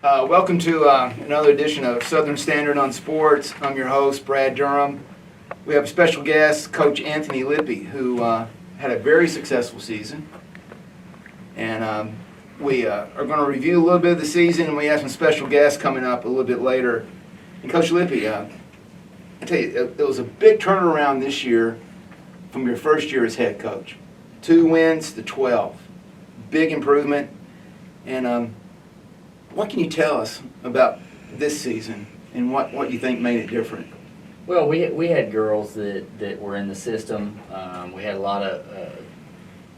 Welcome to another edition of Southern Standard on Sports. I'm your host, Brad Durham. We have a special guest, Coach Anthony Lippy, who had a very successful season. And we are going to review a little bit of the season, and we have some special guests coming up a little bit later. And Coach Lippy, I tell you, it was a big turnaround this year from your first year as head coach. 2 wins to 12. Big improvement. And what can you tell us about this season and what you think made it different? Well, we had girls that were in the system. We had a lot of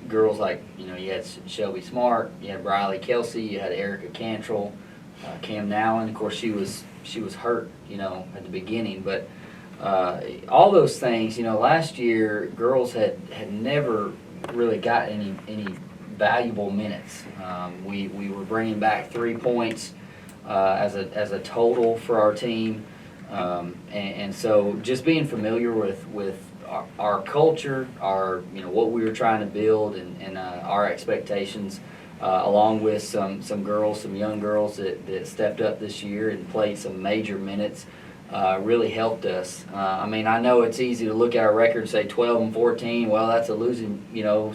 girls like, you had Shelby Smart, you had Briley Kelsey, you had Erica Cantrell, Cam Nowlin. Of course, she was hurt, at the beginning. But all those things, last year girls had never really got any valuable minutes. We were bringing back 3 points as a total for our team, and so just being familiar with our culture, our what we were trying to build, and our expectations, along with some young girls that stepped up this year and played some major minutes, really helped us. I know it's easy to look at our record and say 12-14. Well, that's a losing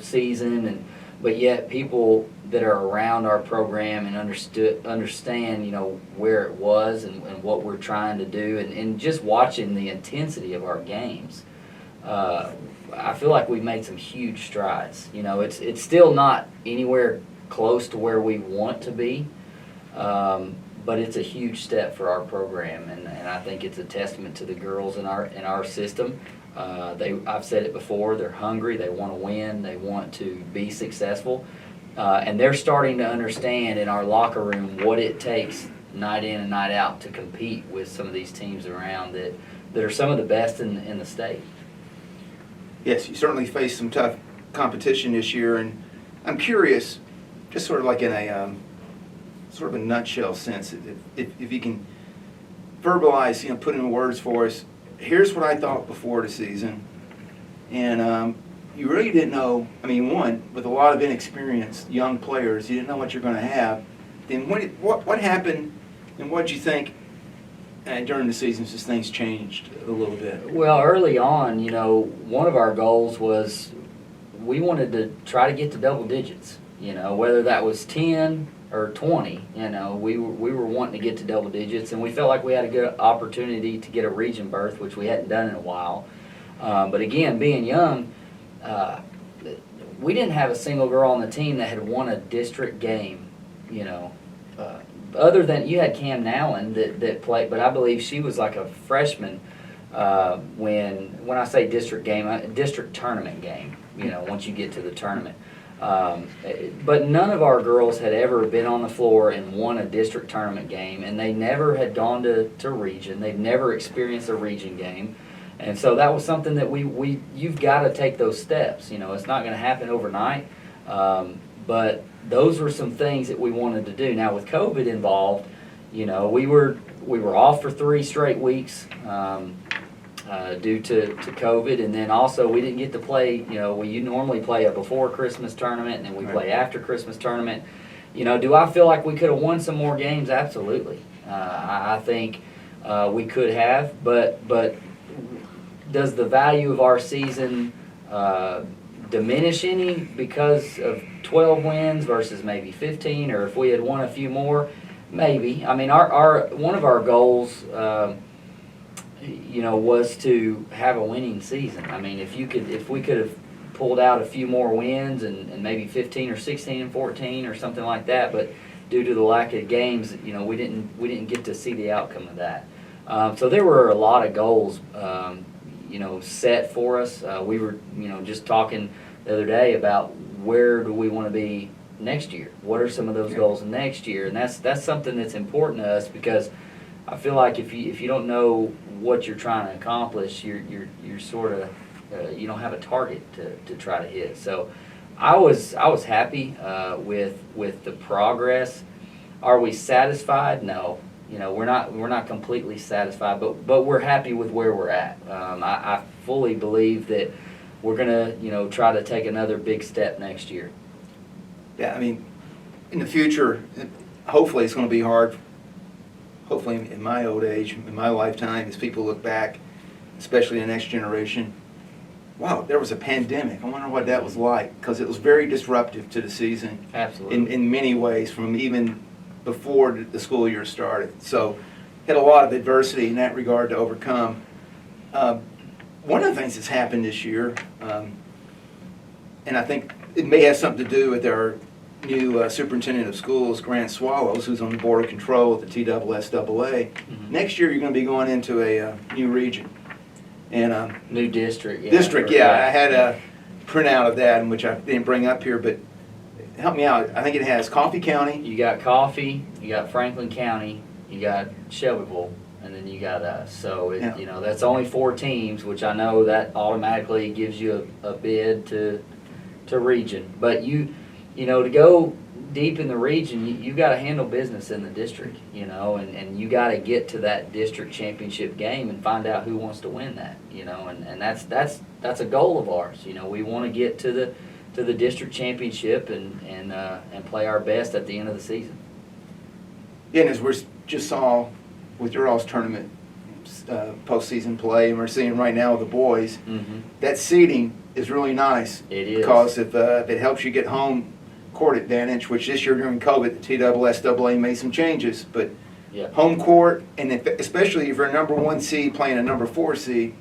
season, but yet people that are around our program and understand where it was and what we're trying to do, and just watching the intensity of our games, I feel like we've made some huge strides. It's still not anywhere close to where we want to be, but it's a huge step for our program, and I think it's a testament to the girls in our system. I've said it before, they're hungry, they want to win, they want to be successful, and they're starting to understand in our locker room what it takes night in and night out to compete with some of these teams around that are some of the best in the state. Yes, you certainly faced some tough competition this year, and I'm curious, just sort of like in a sort of a nutshell sense, if you can verbalize, put in words for us, here's what I thought before the season, and you really didn't know. One, with a lot of inexperienced young players, you didn't know what you're going to have. Then what happened, and what did you think during the season as things changed a little bit? Well, early on, one of our goals was we wanted to try to get to double digits. Whether that was 10 or 20, we were wanting to get to double digits, and we felt like we had a good opportunity to get a region berth, which we hadn't done in a while. But again, being young, we didn't have a single girl on the team that had won a district game, other than you had Cam Nowlin that played, but I believe she was like a freshman when I say district game, a district tournament game, once you get to the tournament. But none of our girls had ever been on the floor and won a district tournament game, and they never had gone to region. They'd never experienced a region game. And so that was something that you've got to take those steps. It's not going to happen overnight, but those were some things that we wanted to do. Now with COVID involved, we were off for 3 straight weeks due to COVID, and then also we didn't get to play. We normally play a before Christmas tournament, and then we play after Christmas tournament. Do I feel like we could have won some more games? Absolutely. I think we could have, but does the value of our season diminish any because of 12 wins versus maybe 15, or if we had won a few more? Maybe. Our one of our goals, was to have a winning season. If we could have pulled out a few more wins and maybe 15 or 16 and 14 or something like that, but due to the lack of games, we didn't get to see the outcome of that. So there were a lot of goals, set for us. We were, just talking the other day about where do we want to be next year? What are some of those goals next year? And that's something that's important to us, because I feel like if you don't know what you're trying to accomplish, you're sort of you don't have a target to try to hit. So I was happy with the progress. Are we satisfied? No. We're not completely satisfied, but we're happy with where we're at. I fully believe that we're gonna try to take another big step next year. Yeah, in the future, hopefully it's going to be hard hopefully in my old age, in my lifetime, as people look back, especially the next generation, wow, there was a pandemic. I wonder what that was like, because it was very disruptive to the season Absolutely. in many ways, from even before the school year started. So had a lot of adversity in that regard to overcome. One of the things that's happened this year, and I think it may have something to do with our new superintendent of schools, Grant Swallows, who's on the board of control at the TSSAA. Next year, you're going to be going into a new region. And New district. Yeah, district, yeah, I had a printout of that, which I didn't bring up here, but help me out. I think it has Coffee County. You got Coffee, you got Franklin County, you got Shelbyville, and then you got us. So, Yeah. you know, that's only 4 teams, which I know that automatically gives you a bid to region. But you know, to go deep in the region, you got to handle business in the district, you know, and you got to get to that district championship game and find out who wants to win that, you know, and that's a goal of ours. You know, we want to get to the district championship and play our best at the end of the season. Yeah, and as we just saw with your all's tournament postseason play, and we're seeing right now with the boys, that seeding is really nice. It is. Because if it helps you get home court advantage, which this year during COVID, the TSSAA made some changes, but Yeah. home court, and especially if you're a number 1 seed playing a number 4 seed,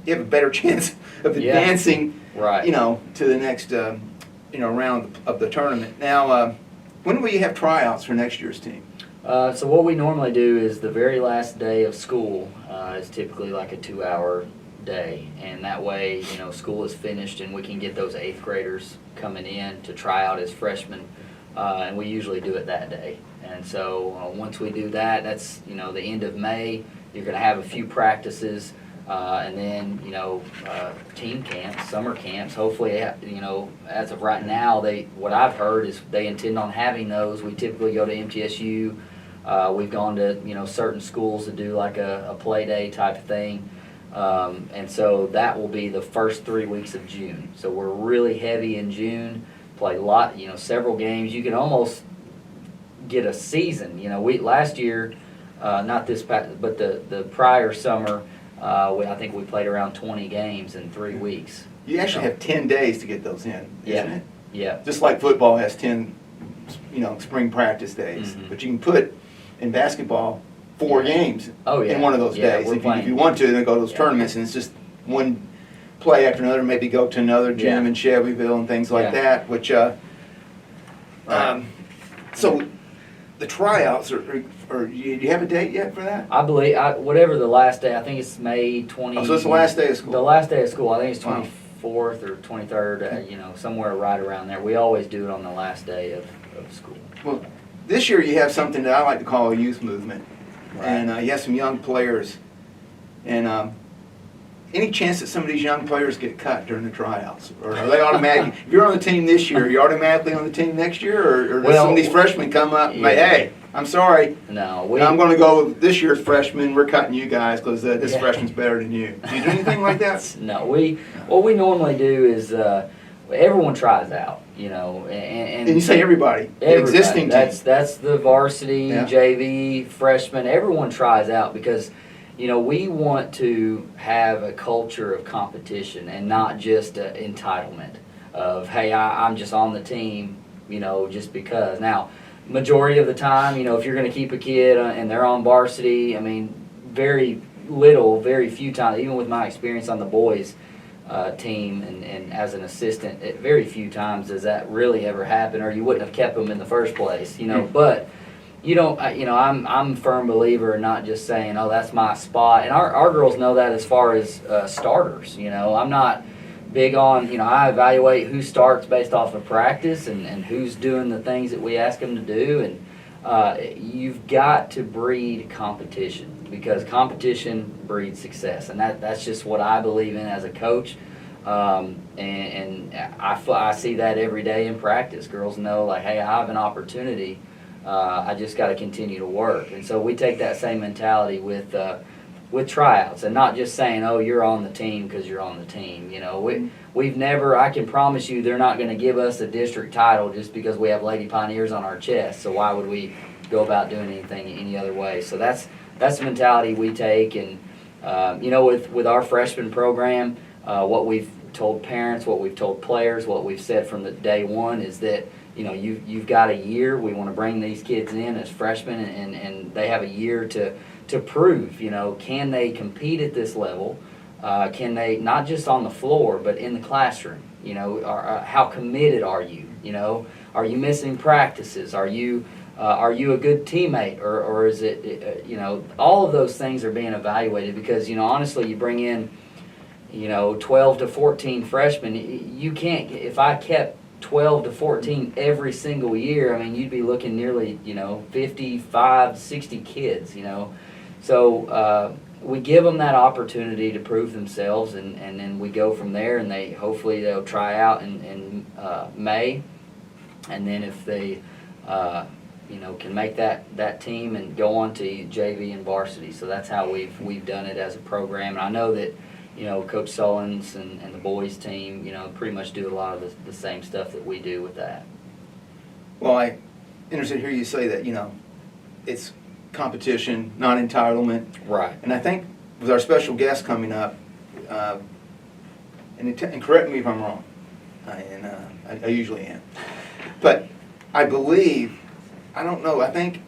you have a better chance of Yeah. advancing, Right. you know, to the next, round of the tournament. Now, when will you have tryouts for next year's team? So what we normally do is the very last day of school is typically like a 2-hour day, and that way, you know, school is finished and we can get those 8th graders coming in to try out as freshmen, and we usually do it that day. And so once we do that, that's, you know, the end of May. You're going to have a few practices, and then, you know, team camps, summer camps. Hopefully, you know, as of right now, what I've heard is they intend on having those. We typically go to MTSU. We've gone to, you know, certain schools to do like a play day type of thing. And so that will be the first 3 weeks of June. So we're really heavy in June, play several games. You can almost get a season. You know, last year, not this past, but the prior summer, I think we played around 20 games in 3 weeks. You actually have 10 days to get those in, isn't Yeah. it? Yeah. Just like football has 10, spring practice days. Mhm. But you can put in basketball 4 Yeah. games Oh, yeah. in one of those Yeah, days. we're If you playing. want to, then go to those Yeah. tournaments, and it's just one play after another, maybe go to another gym Yeah. in Shelbyville and things like Yeah. that, which, so the tryouts, do you have a date yet for that? I believe, whatever the last day, I think it's May 20. Oh, so it's the last day of school. The last day of school, I think it's Wow. 24th or 23rd, somewhere right around there. We always do it on the last day of school. Well, this year you have something that I like to call a youth movement. Right. And you have some young players. And any chance that some of these young players get cut during the tryouts? Or are they automatic? If you're on the team this year, are you automatically on the team next year? Or does some of these freshmen come up and say, Yeah. hey, I'm sorry, No, I'm going to go with this year's freshman. We're cutting you guys because this Yeah. freshman's better than you. Do you do anything like that? No, what we normally do is everyone tries out, and And you say everybody, the everybody. existing team. That's the varsity, Yeah. JV, freshman. Everyone tries out because, we want to have a culture of competition and not just entitlement of, hey, I'm just on the team, just because. Now, majority of the time, if you're going to keep a kid and they're on varsity, I mean, very few times, even with my experience on the boys team and as an assistant, very few times does that really ever happen, or you wouldn't have kept them in the first place, But I'm a firm believer in not just saying, oh, that's my spot, and our girls know that as far as starters. I'm not big on, I evaluate who starts based off of practice and who's doing the things that we ask them to do, and you've got to breed competition because competition breeds success, and that's just what I believe in as a coach. And I see that every day in practice. Girls know, like, hey, I have an opportunity. I just got to continue to work, and so we take that same mentality with tryouts, and not just saying, "Oh, you're on the team because you're on the team." We've never. I can promise you, they're not going to give us a district title just because we have Lady Pioneers on our chest. So why would we go about doing anything any other way. So that's the mentality we take. And with our freshman program, what we've told parents, what we've told players, what we've said from the day one is that you've got a year. We want to bring these kids in as freshmen, and they have a year to prove. Can they compete at this level? Can they, not just on the floor, but in the classroom? How committed are you? Are you missing practices? Are you a good teammate, or is it all of those things are being evaluated because honestly, you bring in 12 to 14 freshmen. You can't, if I kept 12 to 14 every single year, I mean, you'd be looking nearly 55, 60 kids. So we give them that opportunity to prove themselves, and then we go from there, and hopefully they'll try out in May, and then if they can make that team and go on to JV and varsity. So that's how we've done it as a program. And I know that Coach Sullins and the boys team pretty much do a lot of the same stuff that we do with that. Well, I interested to hear you say that it's competition, not entitlement. Right. And I think with our special guest coming up, and correct me if I'm wrong, I usually am, but I believe, I don't know, I think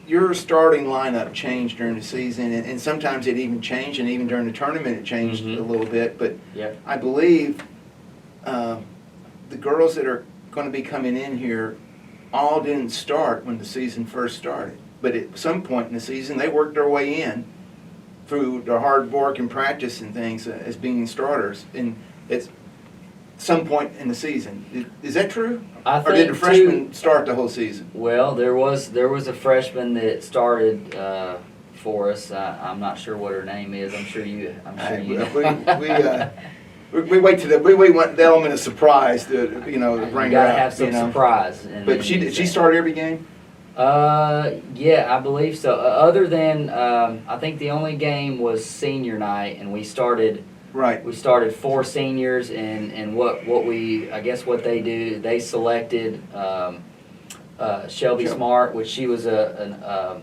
your starting lineup changed during the season, and sometimes it even changed, and even during the tournament it changed a little bit, but Yep. I believe the girls that are going to be coming in here all didn't start when the season first started. But at some point in the season, they worked their way in through their hard work and practice and things as being starters. And it's some point in the season. Is that true? I Or did the think, freshmen start the whole season? Well, there was a freshman that started for us. I'm not sure what her name is. I'm sure you know. We wait to we want the element of surprise to bring You her gotta out, have some surprise. But did she start every game? Yeah, I believe so. Other than I think the only game was senior night, and we started Right. 4 seniors, and what they do, they selected Shelby Smart, which she was a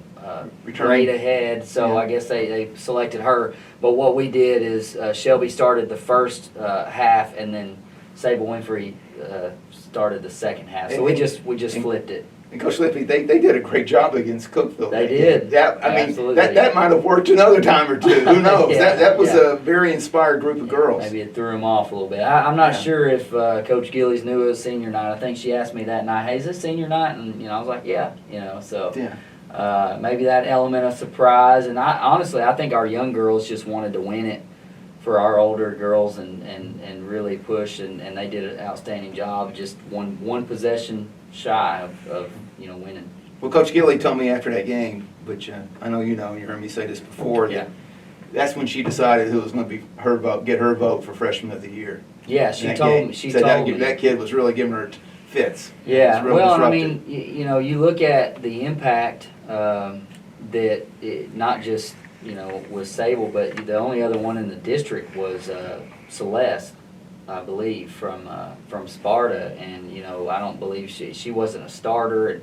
grade ahead, so Yeah. I guess they selected her. But what we did is Shelby started the first half, and then Sable Winfrey started the second half. So we just flipped it. And Coach Lippy, they did a great job against Cookeville. They did. Absolutely. That might have worked another time or two. Who knows? Yeah, that was yeah. a very inspired group of girls. Maybe it threw them off a little bit. I'm not Yeah. sure if Coach Gillies knew it was senior night. I think she asked me that night, "Hey, is this senior night?" And I was like, "Yeah." So Yeah. maybe that element of surprise. And I think our young girls just wanted to win it for our older girls and really push, and they did an outstanding job. Just one possession shy of winning. Well, Coach Gilly told me after that game, which I know you heard me say this before, Yeah. that that's when she decided who was going to be her vote, get her vote for Freshman of the Year. Yeah, she That told game. me. She Said told me. that kid was really giving her fits. Yeah, It was real well, I disruptive. mean, you look at the impact that not just with Sable, but the only other one in the district was Celeste, I believe, from Sparta, and I don't believe she wasn't a starter. And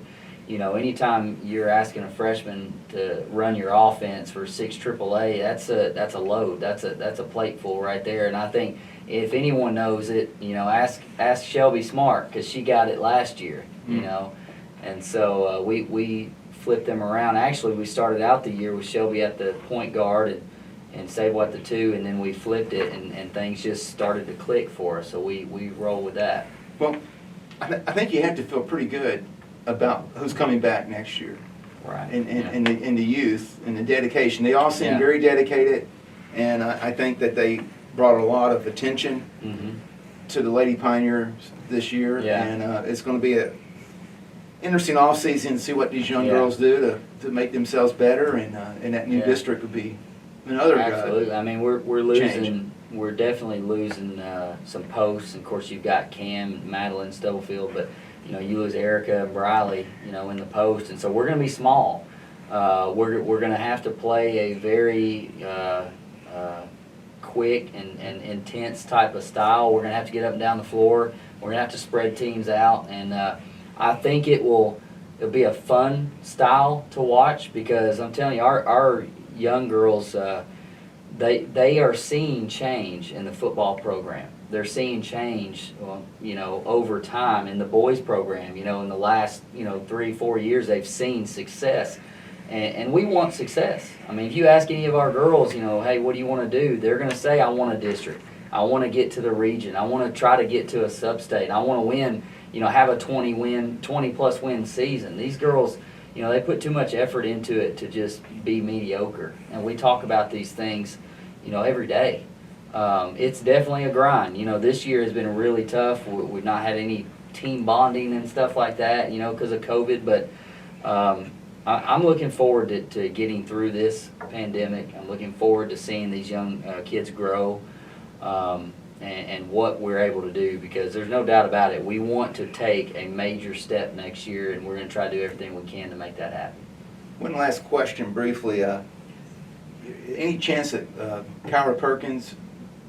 anytime you're asking a freshman to run your offense for 6 AAA, that's a load. That's a plateful right there. And I think if anyone knows it, ask Shelby Smart, because she got it last year. And so we flipped them around. Actually, we started out the year with Shelby at the point guard and Sable at the 2, and then we flipped it, and things just started to click for us. So we roll with that. Well, I think you have to feel pretty good about who's coming back next year. Right. And the youth and the dedication. They all seem Yeah. very dedicated, and I think that they brought a lot of attention Mm-hmm. to the Lady Pioneers this year. Yeah. And it's going to be a interesting offseason to see what these young Yeah. girls do to make themselves better, and that new Yeah. district would be another Absolutely. I mean, we're losing. change. We're definitely losing some posts. Of course, you've got Cam, Madeline, Stubblefield, but you lose Erica and Briley, in the post, and so we're going to be small. We're going to have to play a very quick and intense type of style. We're going to have to get up and down the floor. We're going to have to spread teams out, and I think it will it'll be a fun style to watch, because I'm telling you, our young girls, they are seeing change in the football program. They're seeing change, over time in the boys program. In the last, 3-4 years, they've seen success. And we want success. I mean, if you ask any of our girls, hey, what do you want to do? They're going to say, I want a district. I want to get to the region. I want to try to get to a sub-state. I want to win, have a 20-plus win season. These girls, they put too much effort into it to just be mediocre. And we talk about these things, every day. It's definitely a grind. This year has been really tough. We've not had any team bonding and stuff like that, because of COVID. But I'm looking forward to getting through this pandemic. I'm looking forward to seeing these young kids grow and what we're able to do, because there's no doubt about it. We want to take a major step next year, and we're going to try to do everything we can to make that happen. One last question briefly. Any chance that Kyra Perkins,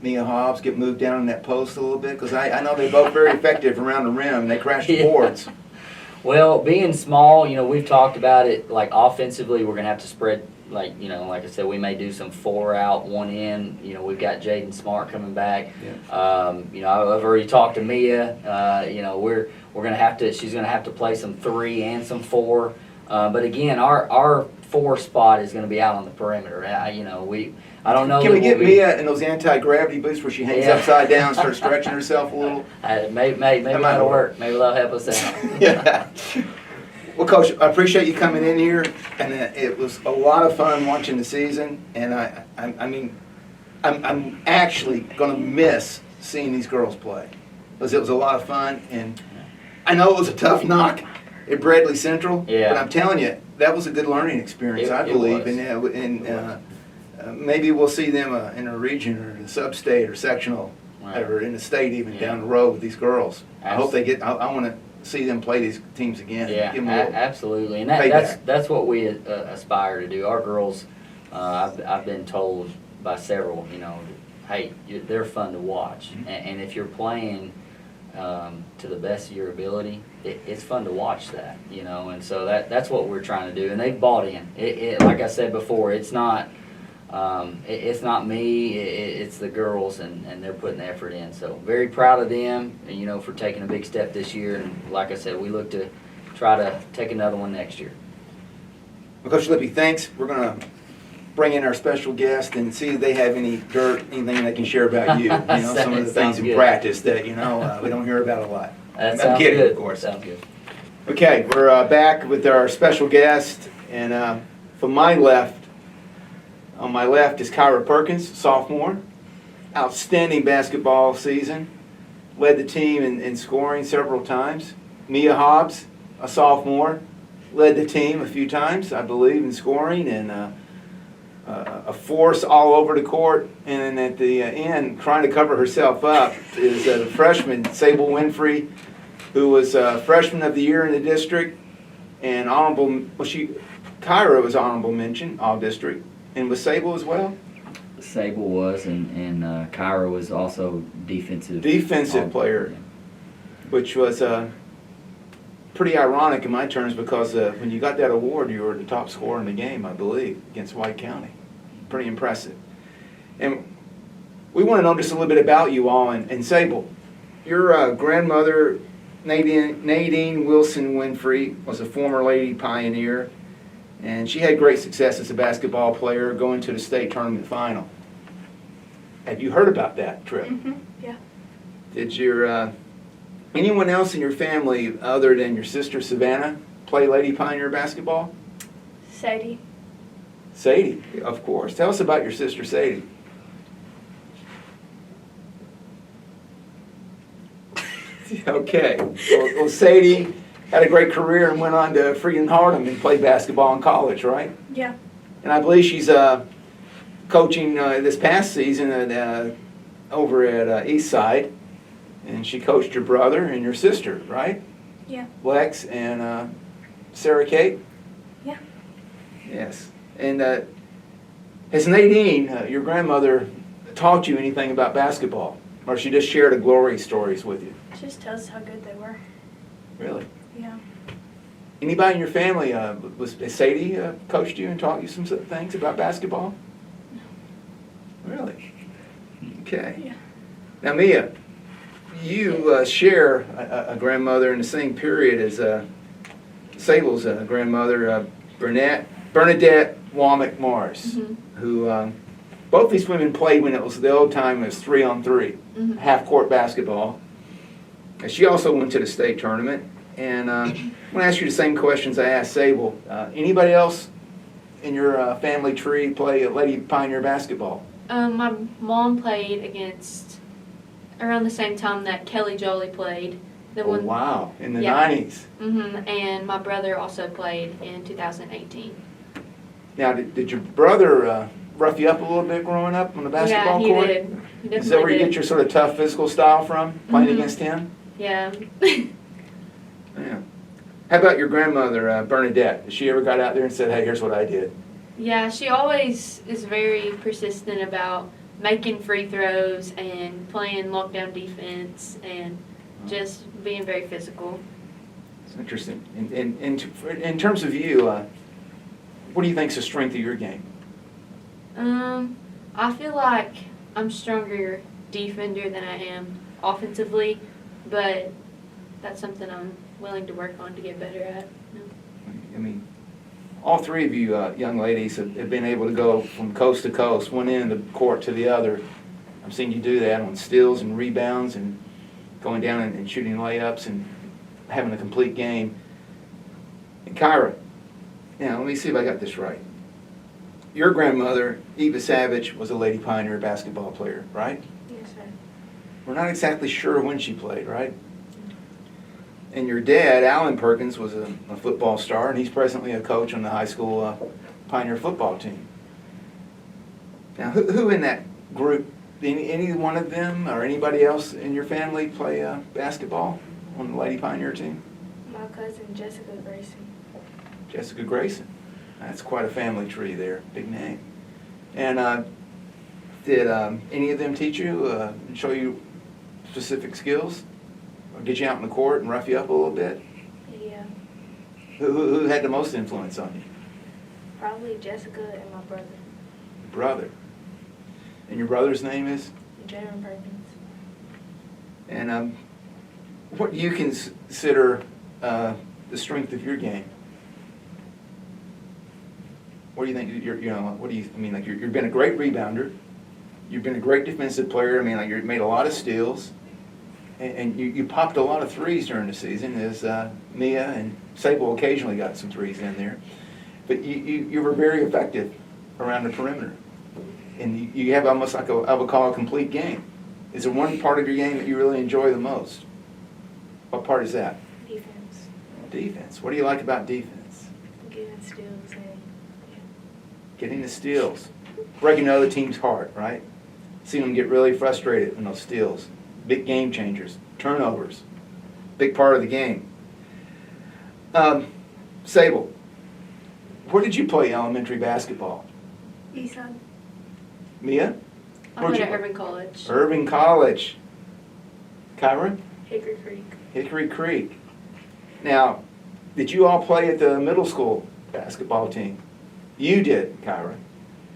Mia Hobbs get moved down in that post a little bit? Because I know they're both very effective around the rim. They crash the boards. Well, being small, we've talked about it, like offensively, we're going to have to spread, like I said, we may do some 4 out, 1 in. We've got Jaden Smart coming back. Yeah. I've already talked to Mia. We're going to have to, she's going to have to play some 3 and some 4. But again, our 4 spot is going to be out on the perimeter. I don't know. Can we get Mia in those anti-gravity boots where she hangs upside down, starts stretching herself a little? Maybe that'll work. Maybe that'll help us out. Yeah. Well, Coach, I appreciate you coming in here, and it was a lot of fun watching the season. And I'm actually going to miss seeing these girls play, because it was a lot of fun. And I know it was a tough knock at Bradley Central, but I'm telling you, that was a good learning experience, I believe. And maybe we'll see them in a region or in a sub-state or sectional, or in the state even down the road with these girls. I hope they get. I want to see them play these teams again. Yeah, give them a absolutely, and that's what we aspire to do. Our girls, I've been told by several, hey, they're fun to watch, and if you're playing to the best of your ability, it's fun to watch that, and so that's what we're trying to do, and they've bought in. Like I said before, it's not me, it's the girls, and they're putting the effort in. So very proud of them, for taking a big step this year. And like I said, we look to try to take another one next year. Well, Coach Lippy, thanks. We're going to bring in our special guest and see if they have any dirt, anything they can share about you. Some of the things in practice that, we don't hear about a lot. I'm kidding, good. Of course. Sounds good. Okay, we're back with our special guest. And from my left, on my left is Kyra Perkins, sophomore. Outstanding basketball season. Led the team in scoring several times. Mia Hobbs, a sophomore. Led the team a few times, I believe, in scoring, and a force all over the court. And at the end, trying to cover herself up, is the freshman, Sable Winfrey, who was freshman of the year in the district. And Kyra was honorable mention, all district. And was Sable as well? Sable was, and Kyra was also defensive player, which was pretty ironic in my terms, because when you got that award, you were the top scorer in the game, I believe, against White County. Pretty impressive. And we want to know just a little bit about you all. And Sable, your grandmother, Nadine Wilson Winfrey, was a former Lady Pioneer. And she had great success as a basketball player, going to the state tournament final. Have you heard about that trip? Mm-hmm. Yeah. Did anyone else in your family, other than your sister Savannah, play Lady Pioneer basketball? Sadie. Sadie, of course. Tell us about your sister Sadie. Okay. Well, Sadie had a great career and went on to Freedom Hardham and played basketball in college, right? Yeah. And I believe she's coaching this past season over at Eastside. And she coached your brother and your sister, right? Yeah. Lex and Sarah Kate? Yeah. Yes. And has Nadine, your grandmother, taught you anything about basketball? Or she just shared the glory stories with you? She just tells us how good they were. Really? Yeah. Anybody in your family, has Sadie coached you and taught you some things about basketball? Really? Okay. Yeah. Now, Mia, you share a grandmother in the same period as Sable's grandmother, Bernadette Womack Morris, Mhm. who both these women played when it was the old time, it was 3-on-3, Mhm. half-court basketball. And she also went to the state tournament. And I'm going to ask you the same questions I asked Sable. Anybody else in your family tree play Lady Pioneer basketball? My mom played against around the same time that Kelly Jolie played. The Oh, one. wow, in the Yeah. 90s. And my brother also played in 2018. Now, did your brother rough you up a little bit growing up on the basketball yeah, he court? did. He definitely Is that where you did. get your sort of tough physical style from, playing Mhm. against him? Yeah. Yeah. How about your grandmother, Bernadette? She ever got out there and said, hey, here's what I did? Yeah, she always is very persistent about making free throws and playing lockdown defense and just being very physical. It's interesting. In terms of you, what do you think is the strength of your game? I feel like I'm stronger defender than I am offensively, but that's something I'm willing to work on to get better at. I mean, all three of you young ladies have been able to go from coast to coast, one end of the court to the other. I've seen you do that on steals and rebounds and going down and shooting layups and having a complete game. And Kyra, now let me see if I got this right. Your grandmother, Eva Savage, was a Lady Pioneer basketball player, right? Yes, sir. We're not exactly sure when she played, right? And your dad, Alan Perkins, was a football star, and he's presently a coach on the high school Pioneer football team. Now, who in that group, any one of them or anybody else in your family play basketball on the Lady Pioneer team? My cousin Jessica Grayson. Jessica Grayson. That's quite a family tree there, big name. And did any of them teach you and show you specific skills? Or get you out in the court and rough you up a little bit? Yeah, Who had the most influence on you? probably Jessica and my brother, Your brother. And your brother's name is? Jaron Perkins. And what do you consider the strength of your game? What do you think? What do you? I mean, like you've been a great rebounder. You've been a great defensive player. I mean, like you've made a lot of steals, and you popped a lot of threes during the season. As Mia and Sable occasionally got some threes in there, but you were very effective around the perimeter, and you have almost like I would call a complete game. Is there one part of your game that you really enjoy the most? What part is that? Defense, Defense. What do you like about defense? getting steals, and Getting the steals. Breaking the other team's heart, right? Seeing them get really frustrated in those steals. Big game changers. Turnovers. Big part of the game. Sable, where did you play elementary basketball? Eastside. Mia? I Where'd went you to play? Urban College. Irving College. Kyra? Hickory Creek. Hickory Creek. Now, did you all play at the middle school basketball team? You did, Kyra.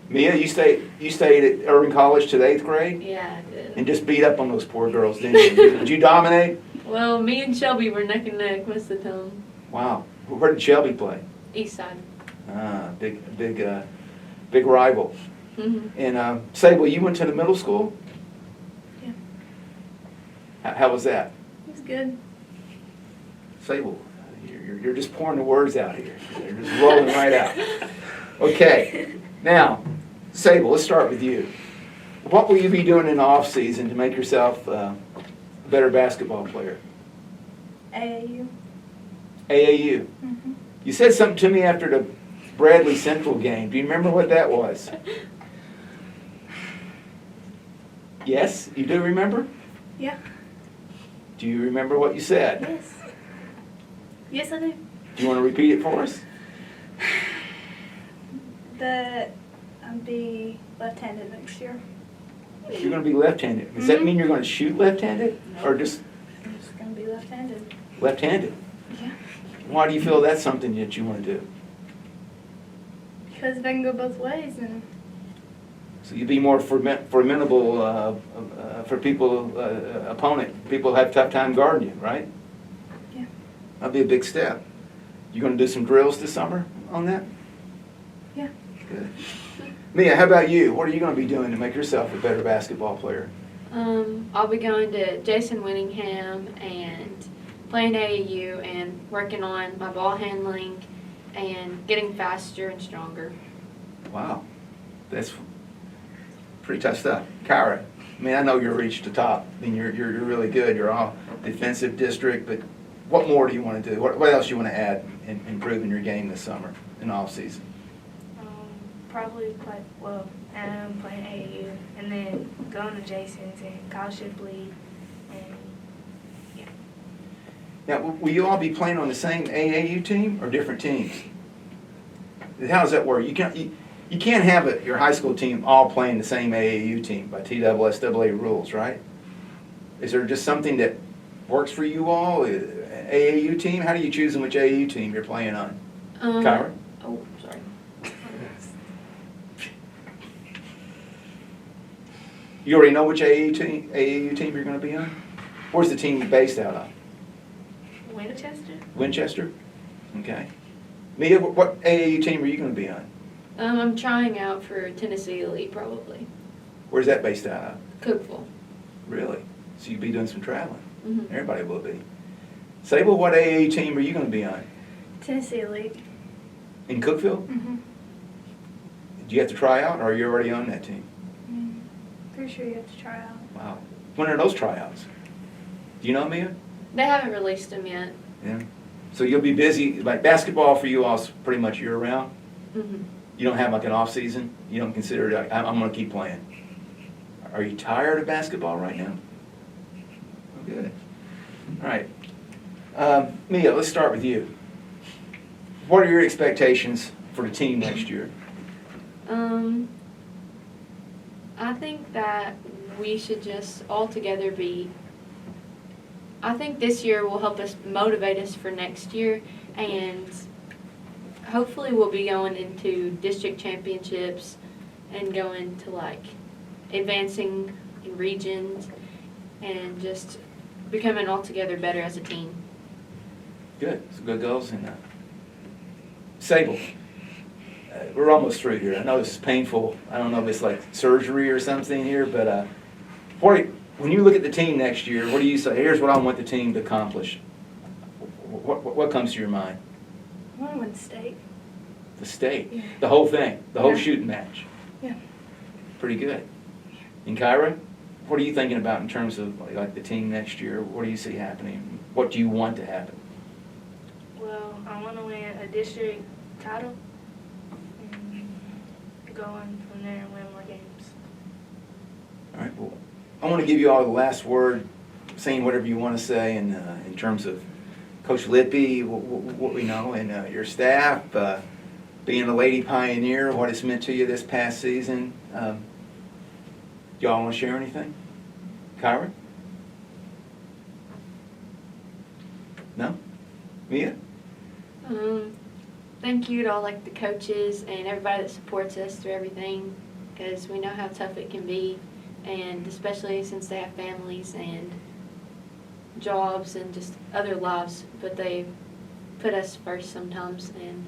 Mia, you stayed at Irving College to the 8th grade? Yeah, I did. And just beat up on those poor girls, didn't you? Did you dominate? Well, me and Shelby were neck and neck most of the time. Wow. Where did Shelby play? Eastside. Big rival. Mm-hmm. And Sable, you went to the middle school? Yeah. How was that? It was good. Sable, you're just pouring the words out here. They're just rolling right out. Okay. Now, Sable, let's start with you. What will you be doing in the off season to make yourself a better basketball player? AAU. AAU. Mm-hmm. You said something to me after the Bradley Central game. Do you remember what that was? Yes, you do remember? Yeah. Do you remember what you said? Yes. Yes, I do. Do you want to repeat it for us? That I'll be left-handed next year. You're going to be left-handed. Does that mean you're going to shoot left-handed or just I'm just gonna be left-handed. left-handed? Yeah. Why do you feel that's something that you want to do? Because if I can go both ways, then So you'd be more formidable for people, opponent. People have a tough time guarding you, right? Yeah. That'd be a big step. You going to do some drills this summer on that? Yeah. Good. Mia, how about you? What are you going to be doing to make yourself a better basketball player? I'll be going to Jason Winningham and playing AAU and working on my ball handling and getting faster and stronger. Wow, that's pretty tough stuff. Kyra, I mean, I know you're reached the top. I mean, you're really good. You're all defensive district, but what more do you want to do? What else do you want to add in improving your game this summer and off season? Probably playing AAU and then going to Jason's and Kyle Shipley and Now, will you all be playing on the same AAU team or different teams? How does that work? You can't have your high school team all playing the same AAU team by TSSAA rules, right? Is there just something that works for you all? AAU team? How do you choose which AAU team you're playing on? Kyra? Oh, sorry. You already know which AAU team you're going to be on? Where's the team based out of? Winchester. Winchester? Okay. Mia, what AAU team are you going to be on? I'm trying out for Tennessee Elite probably. Where's that based out of? Cookville. Really? So you'll be doing some traveling. Mhm. Everybody will be. Sable, what AAU team are you going to be on? Tennessee Elite. In Cookville? Mm-hmm. Do you have to try out, or are you already on that team? Pretty sure you have to try out. Wow. When are those tryouts? Do you know, Mia? They haven't released them yet. Yeah. So you'll be busy, like basketball for you all is pretty much year-round? Mm-hmm. You don't have like an off-season? You don't consider it, I'm going to keep playing? Are you tired of basketball right now? Oh, good. All right. Mia, let's start with you. What are your expectations for the team next year? I think that we should just all together I think this year will help us motivate us for next year, and hopefully we'll be going into district championships and going to advancing in regions and just becoming altogether better as a team. Good. Some good goals in that. Sable. We're almost through here. I know this is painful. I don't know if it's like surgery or something here, but when you look at the team next year, what do you say? Here's what I want the team to accomplish. What comes to your mind? I want to win state. The state, Yeah. the whole thing, the whole Yeah. shooting match. Yeah. Pretty good. And Kyra, what are you thinking about in terms of like the team next year? What do you see happening? What do you want to happen? well, I want to win a district title and go on from there and win more games. All right. Well, I want to give you all the last word, saying whatever you want to say in terms of Coach Lippy, what we know, and your staff, being a Lady Pioneer, what it's meant to you this past season. Do y'all want to share anything? Kyra? No? Mia? Thank you to all the coaches and everybody that supports us through everything, because we know how tough it can be, and especially since they have families and jobs and just other lives, but they put us first sometimes, and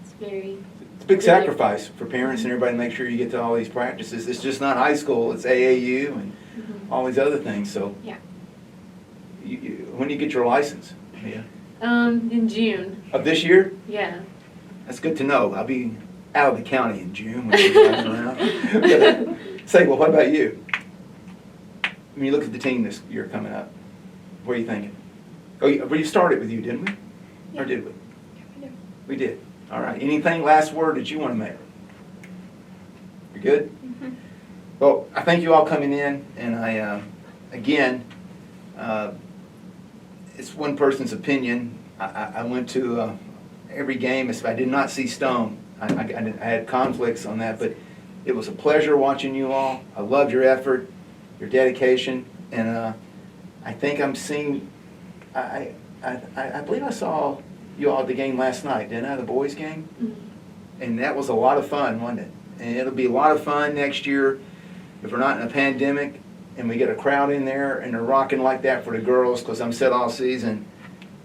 it's very It's a big sacrifice for parents and everybody to make sure you get to all these practices. It's just not high school, it's AAU and all these other things, so. Yeah. When do you get your license? Mia? In June. Of this year? Yeah. That's good to know. I'll be out of the county in June when you're driving around. But, say, well, what about you? When you look at the team this year coming up, what are you thinking? We started with you, didn't we? Or did we? We did. All right. Anything, last word that you want to make? You good? Mm-hmm. Well, I thank you all coming in, and I, again, it's one person's opinion. I went to every game. I did not see Stone. I had conflicts on that, but it was a pleasure watching you all. I loved your effort, your dedication, and I think I'm seeing. I believe I saw you all at the game last night, didn't I, the boys' game? Mhm. And that was a lot of fun, wasn't it? And it'll be a lot of fun next year if we're not in a pandemic and we get a crowd in there and they're rocking like that for the girls, because I'm said all season,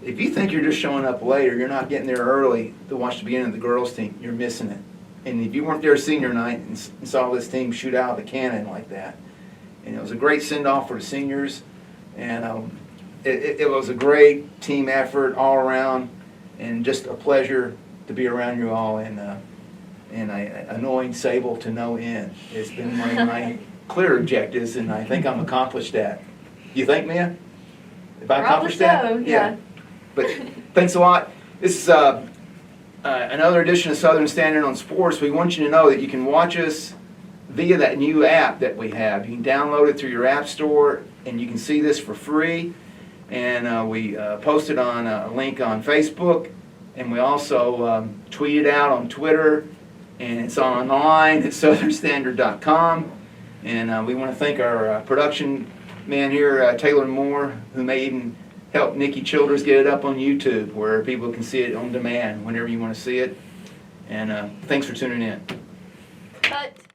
if you think you're just showing up later, you're not getting there early to watch the beginning of the girls' team, you're missing it. And if you weren't there senior night and saw this team shoot out of the cannon like that, and it was a great send-off for the seniors, and it was a great team effort all around, and just a pleasure to be around you all, and annoying Sable to no end. It's been one of my clear objectives, and I think I'm accomplished that. You think, Mia? Have I accomplished that? Probably so, yeah. But thanks a lot. This is another edition of Southern Standard on Sports. We want you to know that you can watch us via that new app that we have. You can download it through your app store, and you can see this for free. And we posted on a link on Facebook, and we also tweet it out on Twitter, and it's online at southernstandard.com. And we want to thank our production man here, Taylor Moore, who may even help Nikki Childers get it up on YouTube, where people can see it on demand whenever you want to see it. And thanks for tuning in. But